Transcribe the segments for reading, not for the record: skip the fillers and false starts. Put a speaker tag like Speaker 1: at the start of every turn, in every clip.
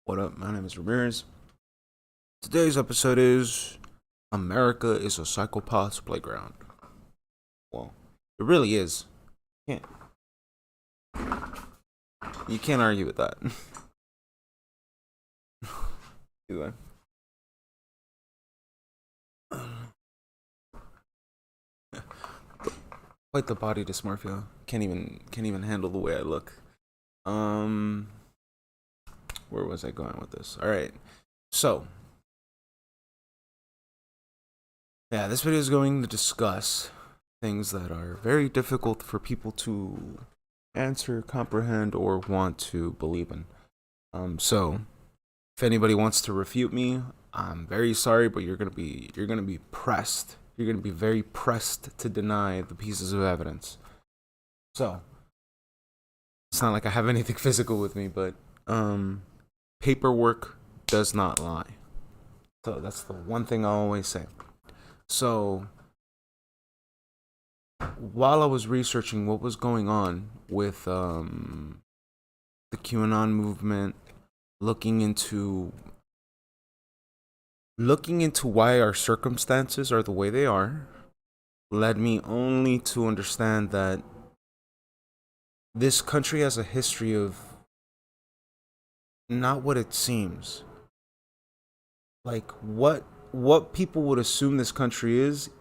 Speaker 1: What up? My name is Ramirez. Today's episode is America is a Psychopaths playground. Well, it really is. You can't argue with that. Either way. Quite the body dysmorphia. Can't even handle the way I look. Where was I going with this? Alright. So yeah, this video is going to discuss things that are very difficult for people to answer, comprehend, or want to believe in. So if anybody wants to refute me, I'm very sorry, but you're gonna be pressed. You're gonna be very pressed to deny the pieces of evidence. So it's not like I have anything physical with me, but paperwork does not lie. So that's the one thing I always say. So while I was researching what was going on with the QAnon movement, looking into why our circumstances are the way they are, led me only to understand that this country has a history of not what it seems. Like what people would assume this country is,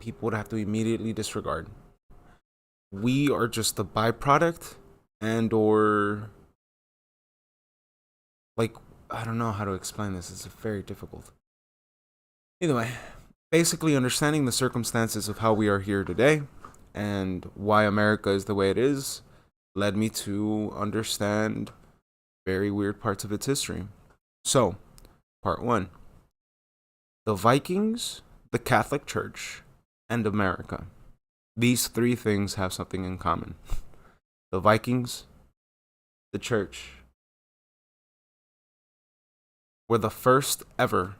Speaker 1: people would have to immediately disregard. We are just a byproduct, and or like, I don't know how to explain this. It's very difficult. Either way, basically understanding the circumstances of how we are here today and why America is the way it is led me to understand very weird parts of its history. So, part 1. The Vikings, the Catholic Church, and America. These three things have something in common. The Vikings, the Church, were the first ever,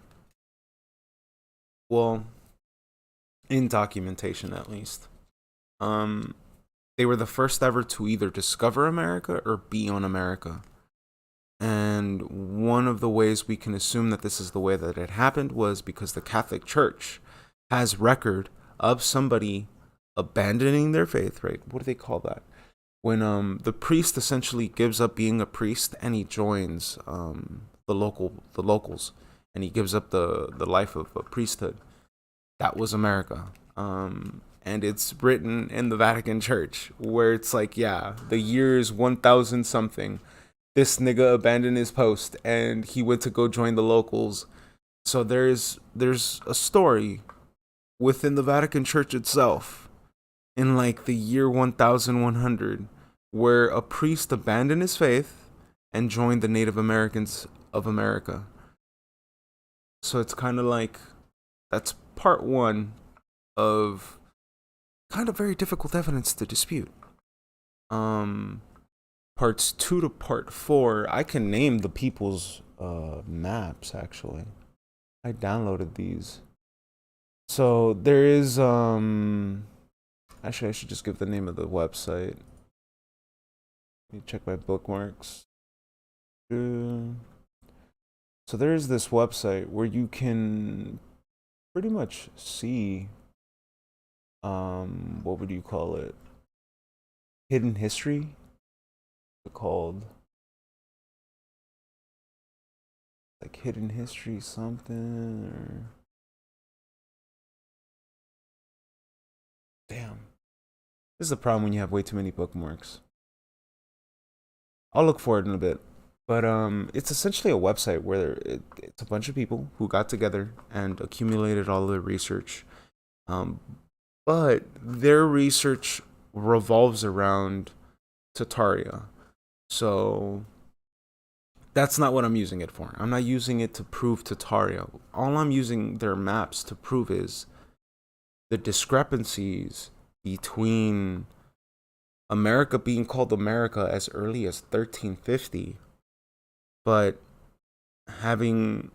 Speaker 1: well, in documentation at least, they were the first ever to either discover America or be on America. And one of the ways we can assume that this is the way that it happened was because the Catholic Church has record of somebody abandoning their faith, right? What do they call that? When the priest essentially gives up being a priest and he joins the locals, and he gives up the life of a priesthood. That was America. And it's written in the Vatican Church, where it's like, yeah, the year is 1000 something. This nigga abandoned his post and he went to go join the locals. So there's a story within the Vatican Church itself in like the year 1100 where a priest abandoned his faith and joined the Native Americans of America. So it's kind of like, that's part 1 of kind of very difficult evidence to dispute. Parts 2 to part 4, I can name the people's maps, actually. I downloaded these. So there is, actually I should just give the name of the website. Let me check my bookmarks. So there is this website where you can pretty much see, what would you call it? Hidden history? Called like hidden history something, or damn, this is the problem when you have way too many bookmarks. I'll look for it in a bit, but it's essentially a website where it's a bunch of people who got together and accumulated all of their research, but their research revolves around Tartaria. So that's not what I'm using it for. I'm not using it to prove Tartaria. All I'm using their maps to prove is the discrepancies between America being called America as early as 1350, but having,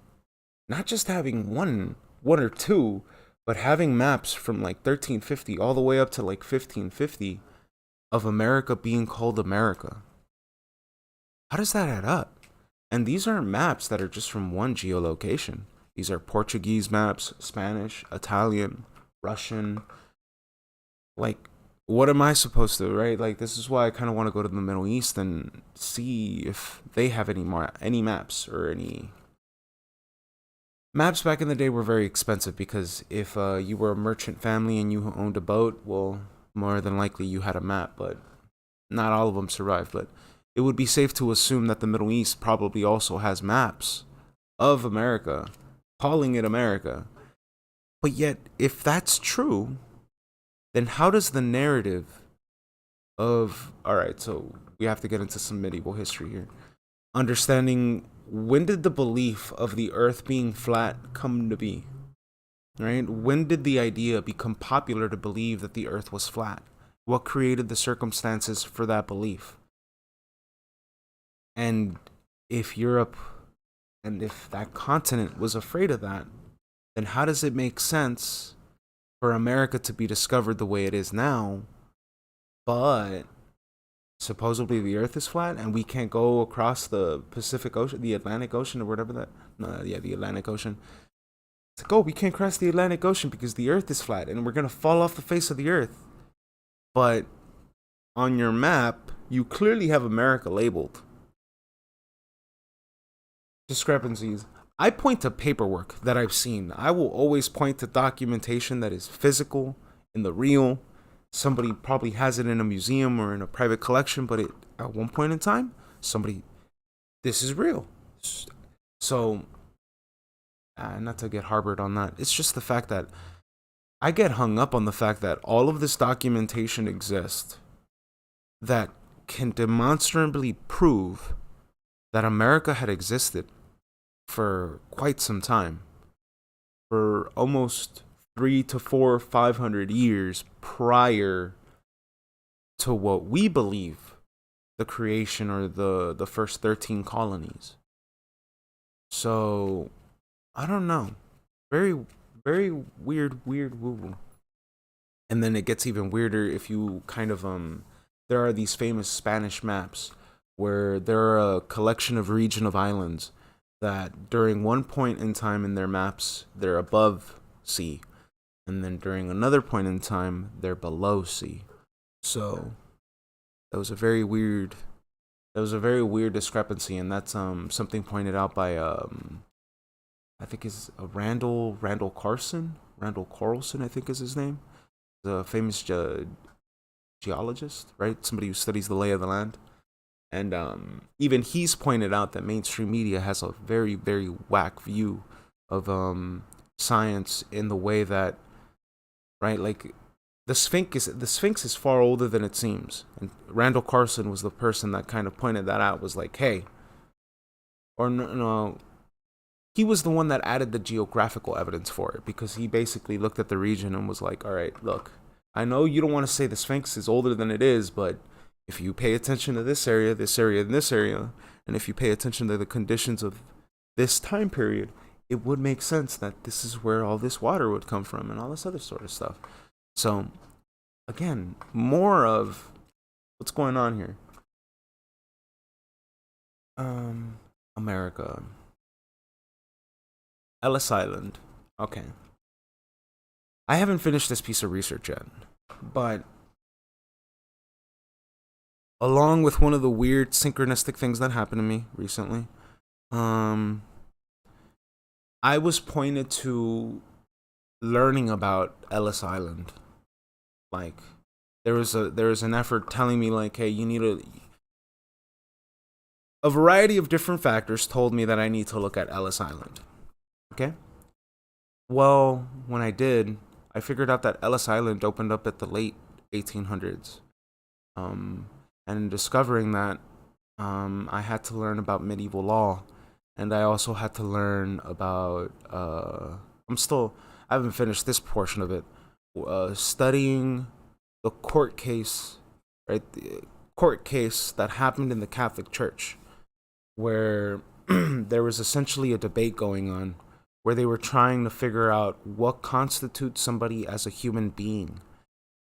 Speaker 1: not just having one or two, but having maps from like 1350 all the way up to like 1550 of America being called America. How does that add up? And these aren't maps that are just from one geolocation. These are Portuguese maps, Spanish, Italian, Russian. Like, what am I supposed to, right? Like, this is why I kind of want to go to the Middle East and see if they have any maps or any maps. Back in the day were very expensive because if you were a merchant family and you owned a boat, well, more than likely you had a map, but not all of them survived. But it would be safe to assume that the Middle East probably also has maps of America, calling it America. But yet, if that's true, then how does the narrative of, all right, so we have to get into some medieval history here. Understanding, when did the belief of the earth being flat come to be? Right? When did the idea become popular to believe that the earth was flat? What created the circumstances for that belief? And if Europe and if that continent was afraid of that, then how does it make sense for America to be discovered the way it is now, but supposedly the earth is flat and we can't go across the Pacific Ocean, the Atlantic Ocean, or whatever that, no, yeah, the Atlantic Ocean. It's like, oh, we can't cross the Atlantic Ocean because the earth is flat and we're going to fall off the face of the earth. But on your map, you clearly have America labeled. Discrepancies. I point to paperwork that I've seen. I will always point to documentation that is physical, in the real. Somebody probably has it in a museum or in a private collection, but at one point in time, this is real. So, not to get harbored on that. It's just the fact that I get hung up on the fact that all of this documentation exists that can demonstrably prove that America had existed for quite some time, for almost 300 to 400 or 500 years prior to what we believe the creation or the first 13 colonies. So I don't know, very weird woo. And then it gets even weirder if you kind of there are these famous Spanish maps where there are a collection of region of islands that during one point in time in their maps they're above sea, and then during another point in time they're below sea. So that was a very weird discrepancy, and that's something pointed out by I think is Randall Carlson, I think is his name, the famous geologist, right? Somebody who studies the lay of the land. And even he's pointed out that mainstream media has a very whack view of science in the way that, right, like the Sphinx is far older than it seems. And Randall Carlson was the person that kind of pointed that out, was like, hey, or no, he was the one that added the geographical evidence for it, because he basically looked at the region and was like, all right, look, I know you don't want to say the Sphinx is older than it is, but if you pay attention to this area, and this area, and if you pay attention to the conditions of this time period, it would make sense that this is where all this water would come from and all this other sort of stuff. So, again, more of what's going on here. America. Ellis Island. Okay. I haven't finished this piece of research yet, but along with one of the weird synchronistic things that happened to me recently, I was pointed to learning about Ellis Island. Like, there was an effort telling me, like, hey, you need a variety of different factors told me that I need to look at Ellis Island. Okay? Well, when I did, I figured out that Ellis Island opened up at the late 1800s. And in discovering that, I had to learn about medieval law, and I also had to learn about, I haven't finished this portion of it, studying the court case, right? The court case that happened in the Catholic Church, where there was essentially a debate going on, where they were trying to figure out what constitutes somebody as a human being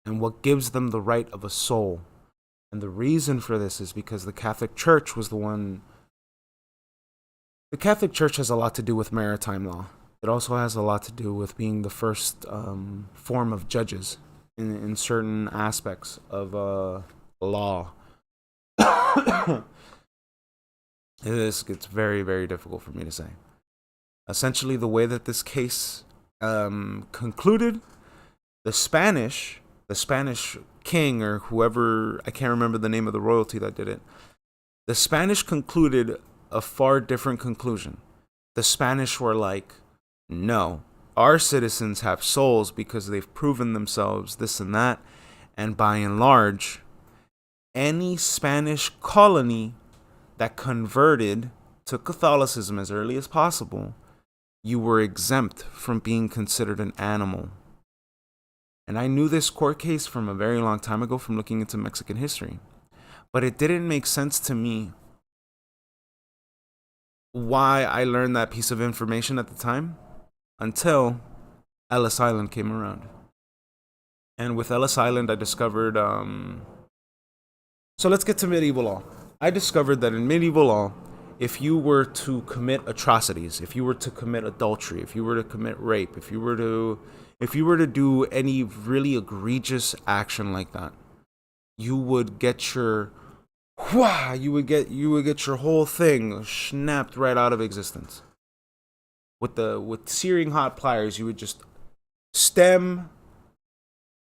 Speaker 1: and what gives them the right of a soul. And the reason for this is because the Catholic Church was the one The Catholic Church has a lot to do with maritime law. It also has a lot to do with being the first form of judges in certain aspects of law. This gets very, very difficult for me to say. Essentially, the way that this case concluded, the Spanish king or whoever, I can't remember the name of the royalty that did it, the Spanish concluded a far different conclusion. The Spanish were like, no, our citizens have souls because they've proven themselves this and that, and by and large, any Spanish colony that converted to Catholicism as early as possible, you were exempt from being considered an animal. And I knew this court case from a very long time ago from looking into Mexican history. But it didn't make sense to me why I learned that piece of information at the time until Ellis Island came around. And with Ellis Island, I discovered... So let's get to medieval law. I discovered that in medieval law, if you were to commit atrocities, if you were to commit adultery, if you were to commit rape, if you were to do any really egregious action like that, you would get your your whole thing snapped right out of existence. With searing hot pliers, you would just stem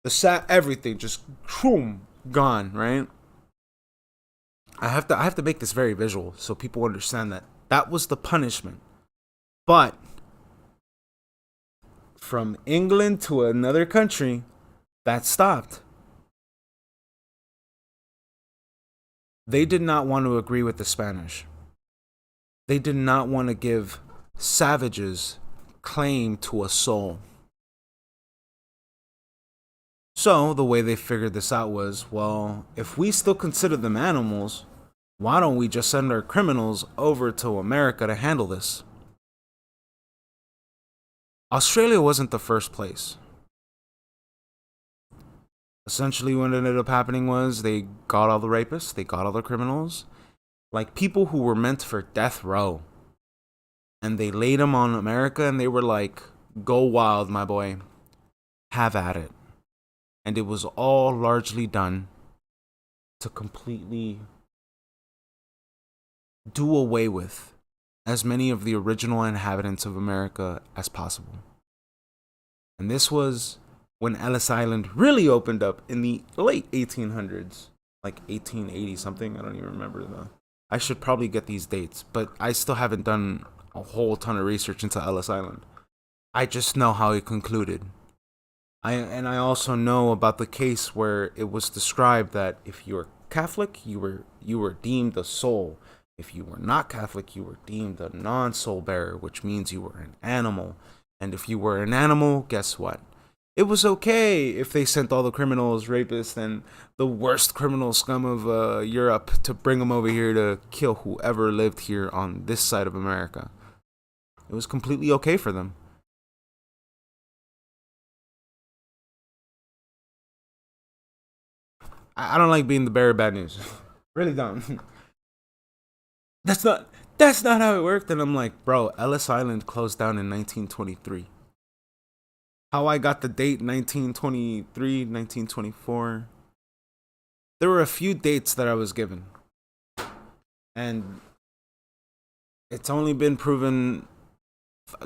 Speaker 1: the everything just boom, gone, right? I have to make this very visual so people understand that was the punishment. But from England to another country, that stopped. They did not want to agree with the Spanish. They did not want to give savages claim to a soul. So the way they figured this out was, well, if we still consider them animals, why don't we just send our criminals over to America to handle this? Australia wasn't the first place. Essentially, what ended up happening was they got all the rapists, they got all the criminals, like people who were meant for death row. And they laid them on America and they were like, go wild, my boy. Have at it. And it was all largely done to completely do away with as many of the original inhabitants of America as possible. And this was when Ellis Island really opened up in the late 1800s, like 1880 something. I don't even remember I should probably get these dates, but I still haven't done a whole ton of research into Ellis Island. I just know how it concluded. I also know about the case where it was described that if you were Catholic, you were deemed a soul. If you were not Catholic, you were deemed a non-soul bearer, which means you were an animal. And if you were an animal, guess what? It was okay if they sent all the criminals, rapists, and the worst criminal scum of Europe to bring them over here to kill whoever lived here on this side of America. It was completely okay for them. I don't like being the bearer of bad news. Really don't. That's not how it worked. And I'm like, bro, Ellis Island closed down in 1923. How I got the date 1923, 1924. There were a few dates that I was given. And it's only been proven.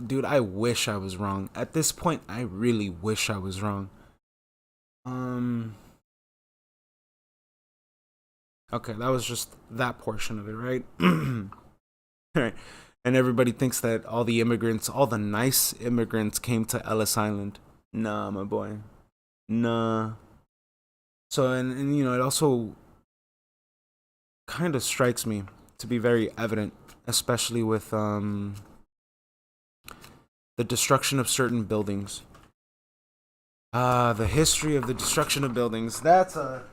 Speaker 1: Dude, I wish I was wrong. At this point, I really wish I was wrong. Okay, that was just that portion of it, right? Right. And everybody thinks that all the immigrants, all the nice immigrants came to Ellis Island. Nah, my boy. Nah. So, and it also kind of strikes me to be very evident, especially with the destruction of certain buildings. The history of the destruction of buildings, that's a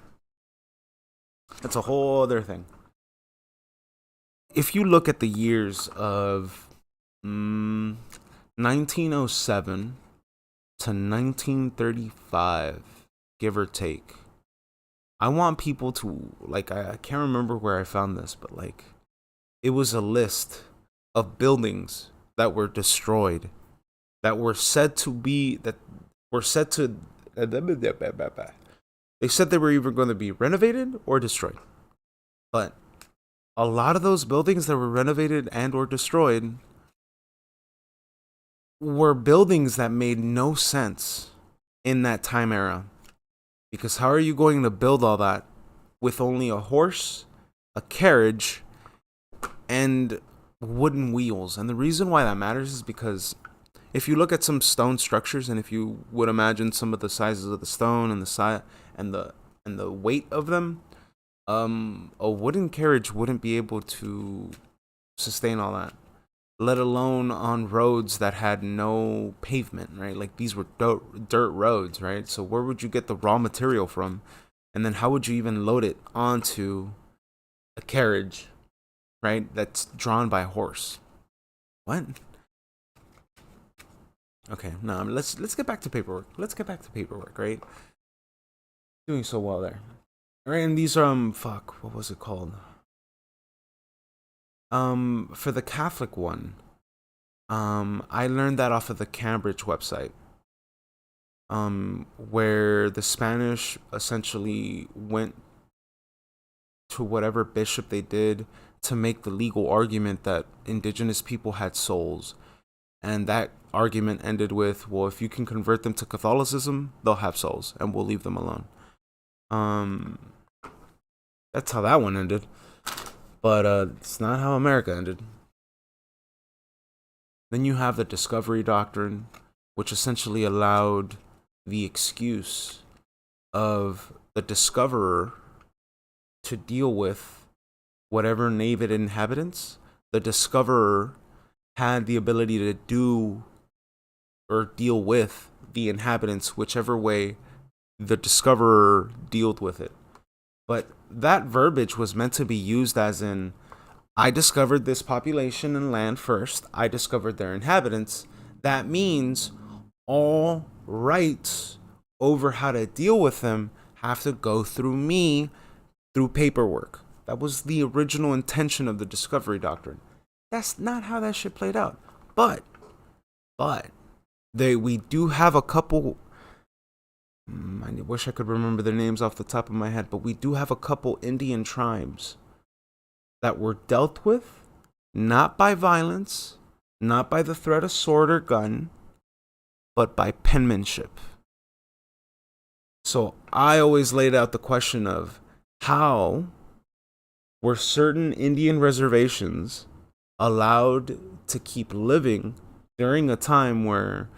Speaker 1: whole other thing. If you look at the years of 1907 to 1935, give or take, I want people to, like, I can't remember where I found this, but, like, it was a list of buildings that were destroyed, that were said to be, that were said to, they said they were either going to be renovated or destroyed. But a lot of those buildings that were renovated and or destroyed were buildings that made no sense in that time era. Because how are you going to build all that with only a horse, a carriage, and wooden wheels? And the reason why that matters is because if you look at some stone structures, and if you would imagine some of the sizes of the stone and the size and the weight of them, a wooden carriage wouldn't be able to sustain all that, let alone on roads that had no pavement, right? Like these were dirt roads, right? So where would you get the raw material from? And then how would you even load it onto a carriage, right? That's drawn by a horse. What? Okay, no, let's get back to paperwork. Let's get back to paperwork, right? Doing so well there. All right, and these are what was it called? For the Catholic one, I learned that off of the Cambridge website. Where the Spanish essentially went to whatever bishop they did to make the legal argument that indigenous people had souls. And that argument ended with, well, if you can convert them to Catholicism, they'll have souls, and we'll leave them alone. That's how that one ended. But it's not how America ended. Then you have the Discovery Doctrine, which essentially allowed the excuse of the discoverer to deal with whatever native inhabitants. The discoverer had the ability to do or deal with the inhabitants whichever way the discoverer dealt with it. But that verbiage was meant to be used as in, I discovered this population and land first, I discovered their inhabitants. That means all rights over how to deal with them have to go through me, through paperwork. That was the original intention of the Discovery Doctrine. That's not how that shit played out. But we do have a couple. I wish I could remember their names off the top of my head, but we do have a couple Indian tribes that were dealt with not by violence, not by the threat of sword or gun, but by penmanship. So I always laid out the question of how were certain Indian reservations allowed to keep living during a time where,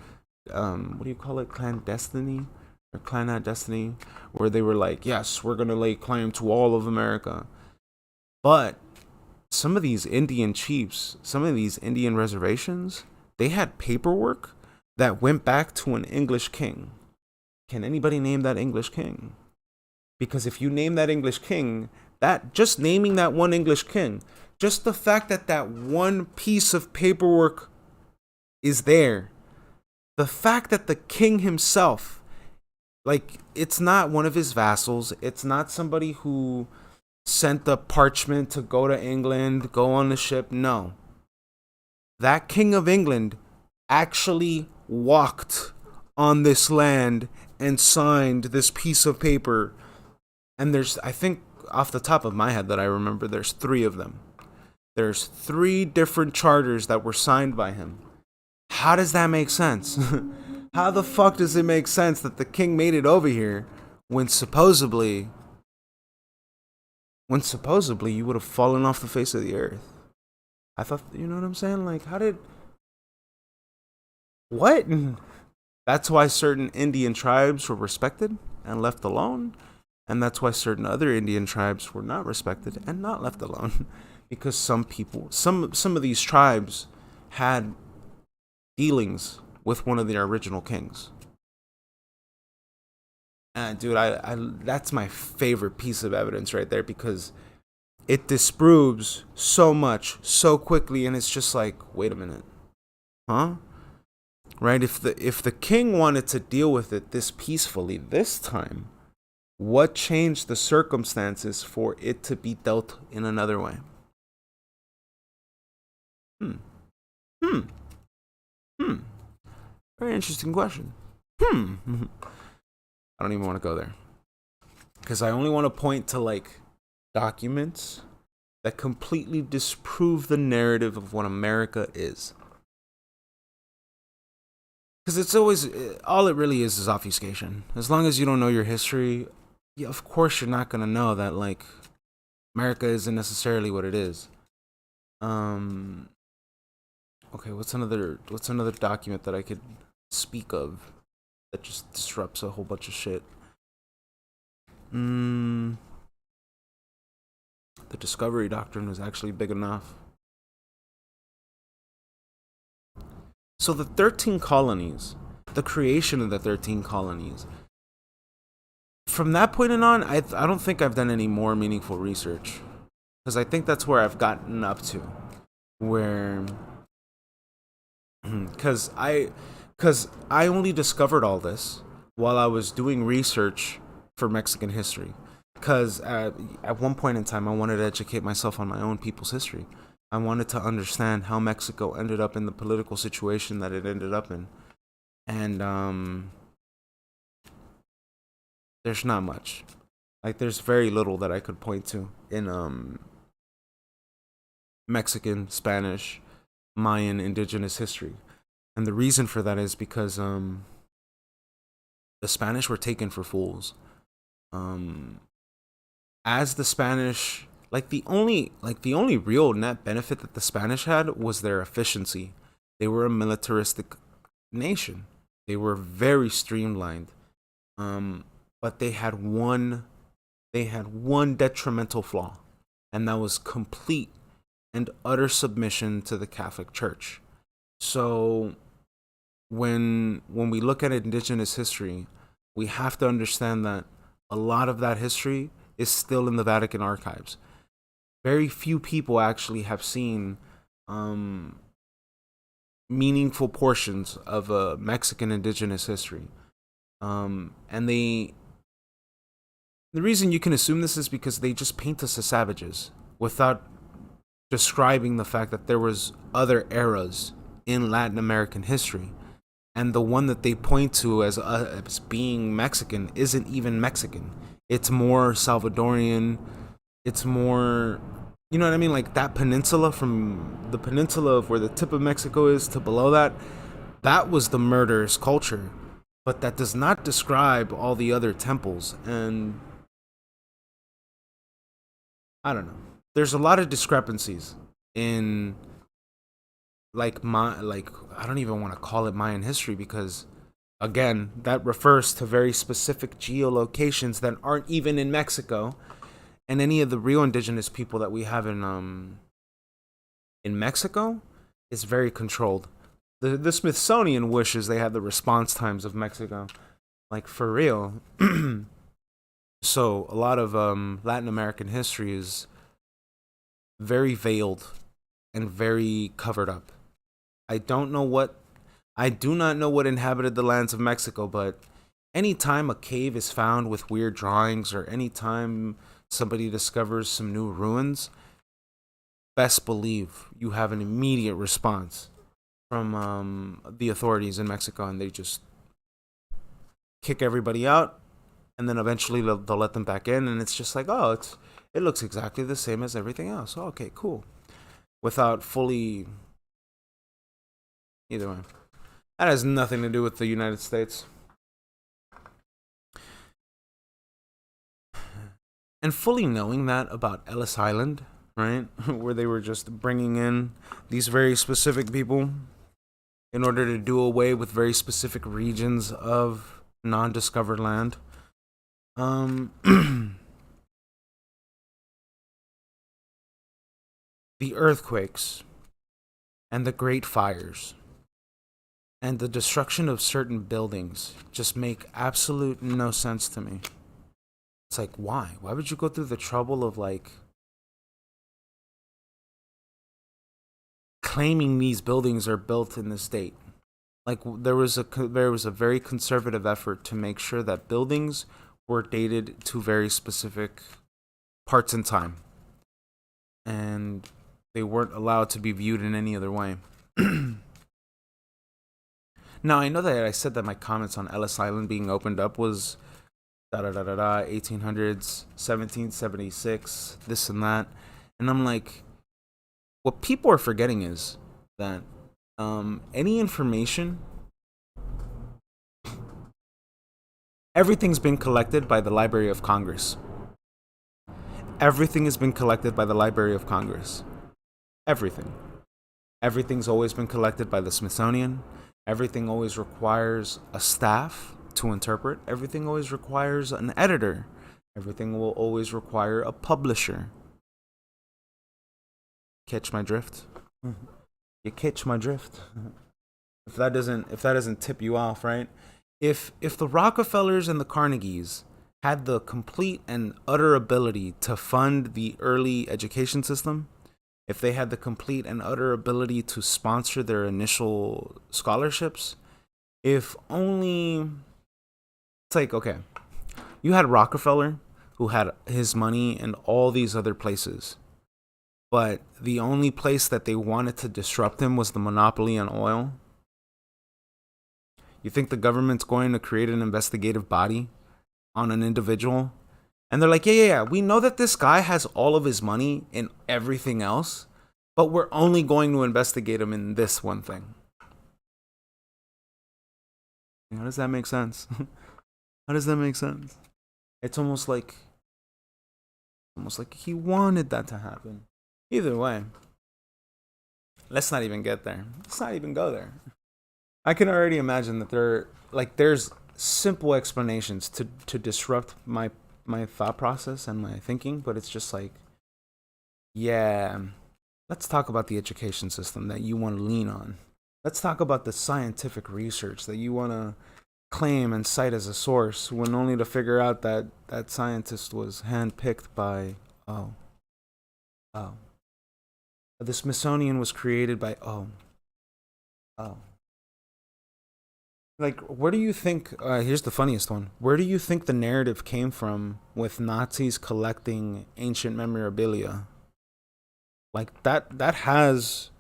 Speaker 1: what do you call it, clandestiny or clandestiny, where they were like, yes, we're going to lay claim to all of America. But some of these Indian chiefs, some of these Indian reservations, they had paperwork that went back to an English king. Can anybody name that English king? Because if you name that English king, that just naming that one English king, just the fact that that one piece of paperwork is there, the fact that the king himself, like, it's not one of his vassals, it's not somebody who sent the parchment to go to England, go on the ship. No. That King of England actually walked on this land and signed this piece of paper. And there's, I think, off the top of my head that I remember, there's 3 of them. There's 3 different charters that were signed by him. How does that make sense? How the fuck does it make sense that the king made it over here when supposedly you would have fallen off the face of the earth? I thought, you know what I'm saying? Like, what? That's why certain Indian tribes were respected and left alone. And that's why certain other Indian tribes were not respected and not left alone. Because some of these tribes had dealings with one of their original kings. And dude, I that's my favorite piece of evidence right there, because it disproves so much so quickly, and it's just like, wait a minute. Huh? Right? If the king wanted to deal with it this peacefully this time, what changed the circumstances for it to be dealt in another way? Hmm. Hmm. Hmm. Very interesting question. Hmm. I don't even want to go there because I only want to point to like documents that completely disprove the narrative of what America is. Because it's always, all it really is obfuscation. As long as you don't know your history, yeah, of course you're not gonna know that like America isn't necessarily what it is. Um. Okay, what's another document that I could speak of that just disrupts a whole bunch of shit? Mm, the Discovery Doctrine was actually big enough. So the 13 colonies, the creation of the 13 colonies, from that point on, I don't think I've done any more meaningful research because I think that's where I've gotten up to, where because I only discovered all this while I was doing research for Mexican history. Because at one point in time, I wanted to educate myself on my own people's history. I wanted to understand how Mexico ended up in the political situation that it ended up in, and there's not much. Like, there's very little that I could point to in Mexican, Spanish, Mayan, indigenous history. And the reason for that is because the Spanish were taken for fools. Um, as the Spanish, the only real net benefit that the Spanish had was their efficiency. They were a militaristic nation. They were very streamlined. Um, but they had one detrimental flaw, and that was complete and utter submission to the Catholic Church. So when we look at indigenous history, we have to understand that a lot of that history is still in the Vatican archives. Very few people actually have seen um, meaningful portions of Mexican indigenous history. And the reason you can assume this is because they just paint us as savages without describing the fact that there was other eras in Latin American history, and the one that they point to as being Mexican isn't even Mexican. It's more Salvadorian. It's more, you know what I mean? Like that peninsula, from the peninsula of where the tip of Mexico is to below that, that was the murderous culture. But that does not describe all the other temples. And I don't know. There's a lot of discrepancies in like I don't even want to call it Mayan history because again, that refers to very specific geolocations that aren't even in Mexico, and any of the real indigenous people that we have in Mexico is very controlled. The Smithsonian wishes they had the response times of Mexico, like for real. So a lot of Latin American history is very veiled and very covered up. I don't know what I do not know what inhabited the lands of Mexico, but anytime a cave is found with weird drawings or anytime somebody discovers some new ruins, best believe you have an immediate response from the authorities in Mexico, and they just kick everybody out, and then eventually they'll let them back in, and it's just like, oh, it looks exactly the same as everything else. Oh, okay, cool. Without fully, either way, that has nothing to do with the United States. And fully knowing that about Ellis Island, right, where they were just bringing in these very specific people in order to do away with very specific regions of non-discovered land. The earthquakes and the great fires and the destruction of certain buildings just make absolute no sense to me. It's like, why? Why would you go through the trouble of like claiming these buildings are built in this date? Like there was a very conservative effort to make sure that buildings were dated to very specific parts in time. And They weren't allowed to be viewed in any other way. Now, I know that I said that my comments on Ellis Island being opened up was 1800s, 1776, this and that. And I'm like, what people are forgetting is that any information, everything's been collected by the Library of Congress. Everything has been collected by the Library of Congress. Everything. Everything's always been collected by the Smithsonian. Everything always requires a staff to interpret. Everything always requires an editor. Everything will always require a publisher. Catch my drift? You catch my drift? If that doesn't tip you off, right? If the Rockefellers and the Carnegies had the complete and utter ability to fund the early education system, if they had the complete and utter ability to sponsor their initial scholarships, if only... It's like, okay, you had Rockefeller, who had his money in all these other places, but the only place that they wanted to disrupt him was the monopoly on oil. You think the government's going to create an investigative body on an individual? And they're like, yeah, we know that this guy has all of his money in everything else, but we're only going to investigate him in this one thing. How does that make sense? How does that make sense? It's almost like he wanted that to happen. Either way, let's not even get there. Let's not even go there. I can already imagine that there's simple explanations to disrupt my thought process and my thinking, but it's just like, yeah, let's talk about the education system that you want to lean on. Let's talk about the scientific research that you want to claim and cite as a source, when only to figure out that that scientist was handpicked by, the Smithsonian was created by, like, where do you think, here's the funniest one, where do you think the narrative came from with Nazis collecting ancient memorabilia? Like, that has,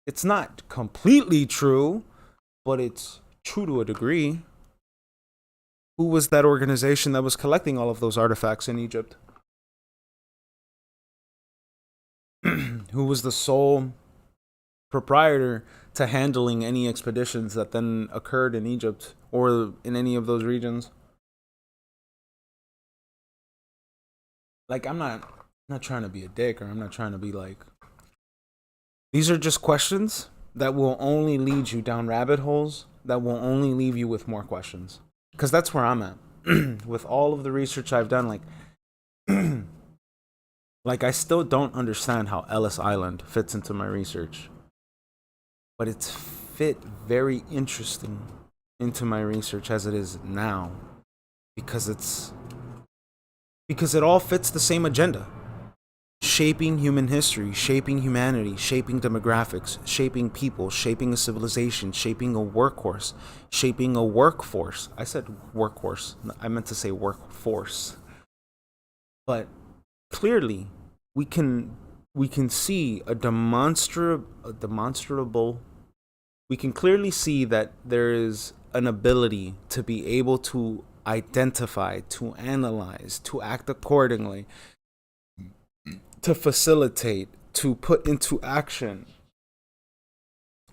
Speaker 1: it's not completely true, but it's true to a degree. Who was that organization that was collecting all of those artifacts in Egypt? Who was the sole proprietor to handling any expeditions that then occurred in Egypt or in any of those regions? Like, I'm not trying to be a dick, or I'm not trying to be like, these are just questions that will only lead you down rabbit holes, that will only leave you with more questions. Because that's where I'm at. With all of the research I've done, like I still don't understand how Ellis Island fits into my research. But it's fit very interesting into my research as it is now. Because it all fits the same agenda. Shaping human history, shaping humanity, shaping demographics, shaping people, shaping a civilization, shaping a workhorse, shaping a workforce. I said workhorse. I meant to say workforce. But clearly, we can see a demonstrable. We can clearly see that there is an ability to be able to identify, to analyze, to act accordingly, to facilitate, to put into action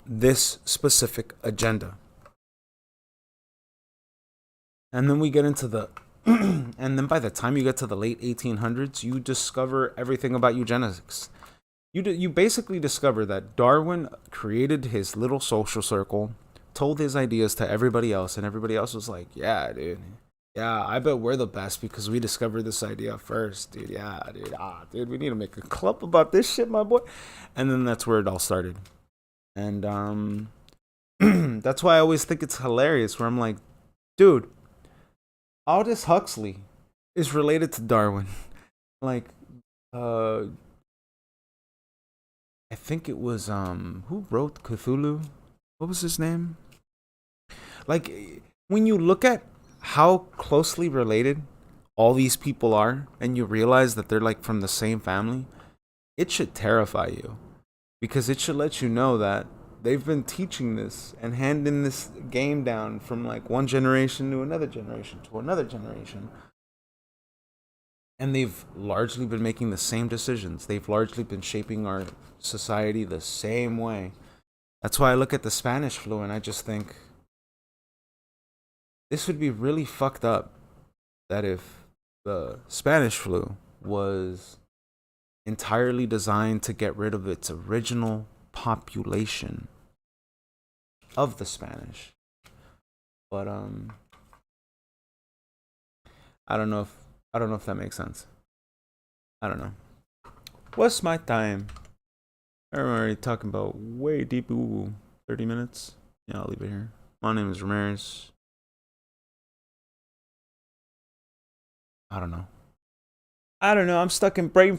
Speaker 1: this specific agenda. And then we get into the and then by the time you get to the late 1800s, you discover everything about eugenics. You basically discover that Darwin created his little social circle, told his ideas to everybody else, and everybody else was like, yeah, dude. Yeah, I bet we're the best because we discovered this idea first, dude. Yeah, dude. Dude, we need to make a club about this shit, my boy. And then that's where it all started. And that's why I always think it's hilarious, where I'm like, dude, Aldous Huxley is related to Darwin. Like, I think it was, who wrote Cthulhu? What was his name? Like, when you look at how closely related all these people are, and you realize that they're like from the same family, it should terrify you, because it should let you know that they've been teaching this and handing this game down from like one generation to another generation to another generation. And they've largely been making the same decisions. They've largely been shaping our society the same way. That's why I look at the Spanish flu and I just think this would be really fucked up, that if the Spanish flu was entirely designed to get rid of its original population of the Spanish. But I don't know if that makes sense. I don't know. What's my time? I'm already talking about way deep. Ooh, 30 minutes. Yeah, I'll leave it here. My name is Ramirez. I don't know. I'm stuck in brain